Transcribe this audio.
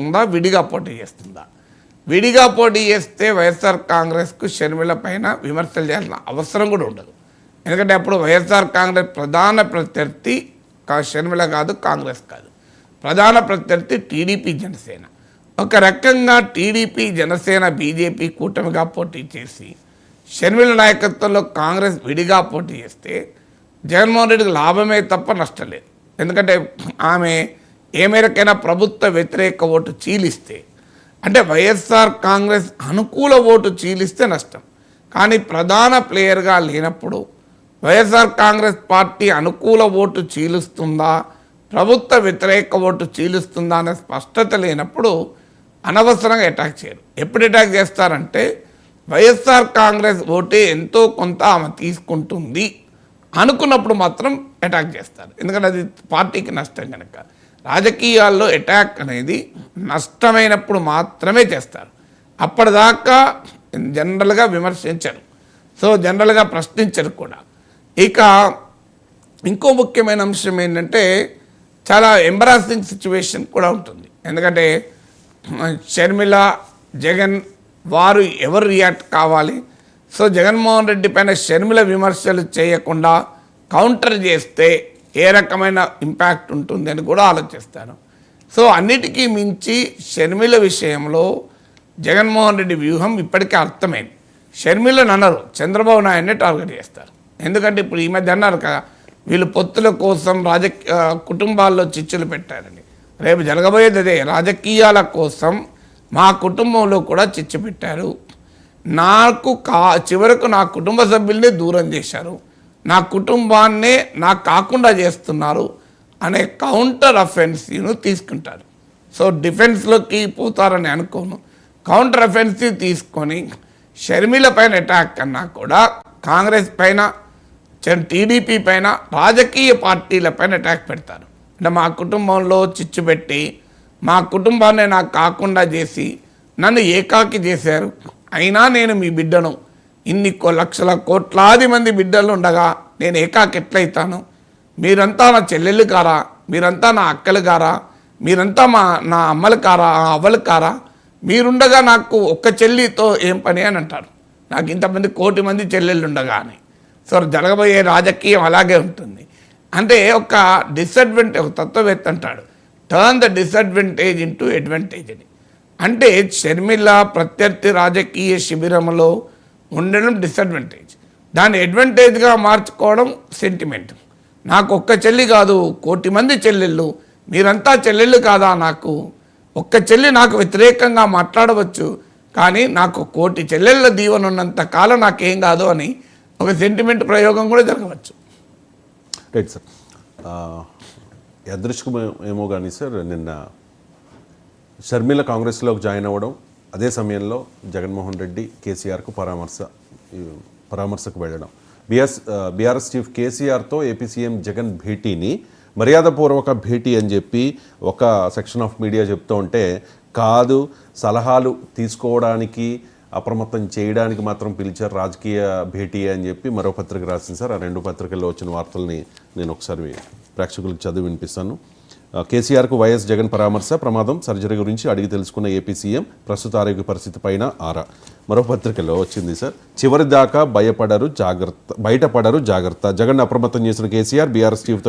ఉందా, విడిగా పోటీ చేస్తుందా? విడిగా పోటీ చేస్తే వైఎస్ఆర్ కాంగ్రెస్కు షర్మిల పైన విమర్శలు చేయాల్సిన అవసరం కూడా ఉండదు. ఎందుకంటే అప్పుడు వైఎస్ఆర్ కాంగ్రెస్ ప్రధాన ప్రత్యర్థి షర్మిల కాదు, కాంగ్రెస్ కాదు. ప్రధాన ప్రత్యర్థి టీడీపీ, జనసేన. ఒక రకంగా టీడీపీ, జనసేన, బీజేపీ కూటమిగా పోటీ చేసి షర్మిల నాయకత్వంలో కాంగ్రెస్ విడిగా పోటీ చేస్తే జగన్మోహన్ రెడ్డికి లాభమే తప్ప నష్టం లేదు. ఎందుకంటే ఆమె ఏ మేరకైనా ప్రభుత్వ వ్యతిరేక ఓటు చీలిస్తే, అంటే వైఎస్ఆర్ కాంగ్రెస్ అనుకూల ఓటు చీలిస్తే నష్టం. కానీ ప్రధాన ప్లేయర్గా లేనప్పుడు వైఎస్ఆర్ కాంగ్రెస్ పార్టీ అనుకూల ఓటు చీలుస్తుందా, ప్రభుత్వ వ్యతిరేక ఓటు చీలుస్తుందా అనే స్పష్టత లేనప్పుడు అనవసరంగా అటాక్ చేయరు. ఎప్పుడు అటాక్ చేస్తారంటే వైఎస్ఆర్ కాంగ్రెస్ ఓటే ఎంతో కొంత ఆమె తీసుకుంటుంది అనుకున్నప్పుడు మాత్రం అటాక్ చేస్తారు. ఎందుకంటే అది పార్టీకి నష్టం కనుక. రాజకీయాల్లో అటాక్ అనేది నష్టమైనప్పుడు మాత్రమే చేస్తారు. అప్పటిదాకా జనరల్గా విమర్శించరు, సో జనరల్గా ప్రశ్నించరు కూడా. ఇక ఇంకో ముఖ్యమైన అంశం ఏంటంటే చాలా ఎంబరాసింగ్ సిచ్యువేషన్ కూడా ఉంటుంది. ఎందుకంటే షర్మిల, జగన్ వారు ఎవరు రియాక్ట్ కావాలి? సో జగన్మోహన్ రెడ్డి పైన షర్మిల విమర్శలు చేయకుండా కౌంటర్ చేస్తే ఏ రకమైన ఇంపాక్ట్ ఉంటుంది అని కూడా ఆలోచిస్తాను. సో అన్నిటికీ మించి షర్మిల విషయంలో జగన్మోహన్ రెడ్డి వ్యూహం ఇప్పటికే అర్థమైంది. షర్మిలను అనరు, చంద్రబాబు నాయుడిని టార్గెట్ చేస్తారు. ఎందుకంటే ఇప్పుడు ఈ మధ్య అన్నారు కదా, వీళ్ళు పొత్తుల కోసం కుటుంబాల్లో చిచ్చులు పెట్టారని. రేపు జరగబోయేది అదే. రాజకీయాల కోసం మా కుటుంబంలో కూడా చిచ్చు పెట్టారు, నాకు చివరకు నా కుటుంబ సభ్యుల్ని దూరం చేశారు, నా కుటుంబాన్నే నాకు కాకుండా చేస్తున్నారు అనే కౌంటర్ అఫెన్సివ్ను తీసుకుంటారు. సో డిఫెన్స్లోకి పోతారని అనుకోను. కౌంటర్ అఫెన్సివ్ తీసుకొని షర్మిల పైన అటాక్ కన్నా కూడా కాంగ్రెస్ పైన, టీడీపీ పైన, రాజకీయ పార్టీల పైన అటాక్ పెడతారు. అంటే మా కుటుంబంలో చిచ్చు పెట్టి మా కుటుంబాన్ని నాకు కాకుండా చేసి నన్ను ఏకాకి చేశారు, అయినా నేను మీ బిడ్డను, ఇన్ని లక్షల కోట్లాది మంది బిడ్డలు ఉండగా నేను ఏకాకి ఎట్లయితాను? మీరంతా నా చెల్లెళ్ళు కారా? మీరంతా నా అక్కలు కారా? మీరంతా నా అమ్మలు కారా, అవ్వలు కారా? మీరుండగా నాకు ఒక్క చెల్లితో ఏం పని అని అంటారు. నాకు ఇంతమంది కోటి మంది చెల్లెళ్ళు ఉండగా అని. సో జరగబోయే రాజకీయం అలాగే ఉంటుంది. అంటే ఒక డిసడ్వాంటేజ్, ఒక తత్వవేత్త అంటాడు, turn the disadvantage into advantage అని. అంటే షర్మిల ప్రత్యర్థి రాజకీయ శిబిరంలో ఉండడం డిసడ్వాంటేజ్, దాన్ని అడ్వాంటేజ్గా మార్చుకోవడం సెంటిమెంట్. నాకు ఒక్క చెల్లి కాదు, కోటి మంది చెల్లెళ్ళు, మీరంతా చెల్లెళ్ళు కాదా? నాకు ఒక్క చెల్లి నాకు వ్యతిరేకంగా మాట్లాడవచ్చు, కానీ నాకు కోటి చెల్లెళ్ళ దీవెన ఉన్నంత కాలం నాకేం కాదు అని ఒక సెంటిమెంట్ ప్రయోగం కూడా జరగవచ్చు. Right sir. అదృష్టం ఏమో కానీ సార్, నిన్న షర్మిల కాంగ్రెస్లోకి జాయిన్ అవ్వడం, అదే సమయంలో జగన్మోహన్ రెడ్డి కేసీఆర్కు పరామర్శకు వెళ్ళడం, బీఆర్ఎస్ చీఫ్ కేసీఆర్తో ఏపీ సీఎం జగన్ భేటీని మర్యాదపూర్వక భేటీ అని చెప్పి ఒక సెక్షన్ ఆఫ్ మీడియా చెప్తూ ఉంటే, కాదు సలహాలు తీసుకోవడానికి, అప్రమత్తం చేయడానికి మాత్రం పిలిచారు, రాజకీయ భేటీ అని చెప్పి మరో పత్రిక రాసింది సార్. ఆ రెండు పత్రికల్లో వచ్చిన వార్తల్ని నేను ఒకసారి ప్రేక్షకులకు చదివి వినిపిస్తాను. కేసీఆర్కు వైఎస్ జగన్ పరామర్శ, ప్రమాదం, సర్జరీ గురించి అడిగి తెలుసుకున్న ఏపీ సీఎం, ప్రస్తుత ఆరోగ్య పరిస్థితి పైన ఆరా. మరో పత్రికలో వచ్చింది సార్, చివరి దాకా బయటపడరు జాగ్రత్త, జగన్ అప్రమత్తం చేసిన కేసీఆర్ బీఆర్ఎస్ చీఫ్తో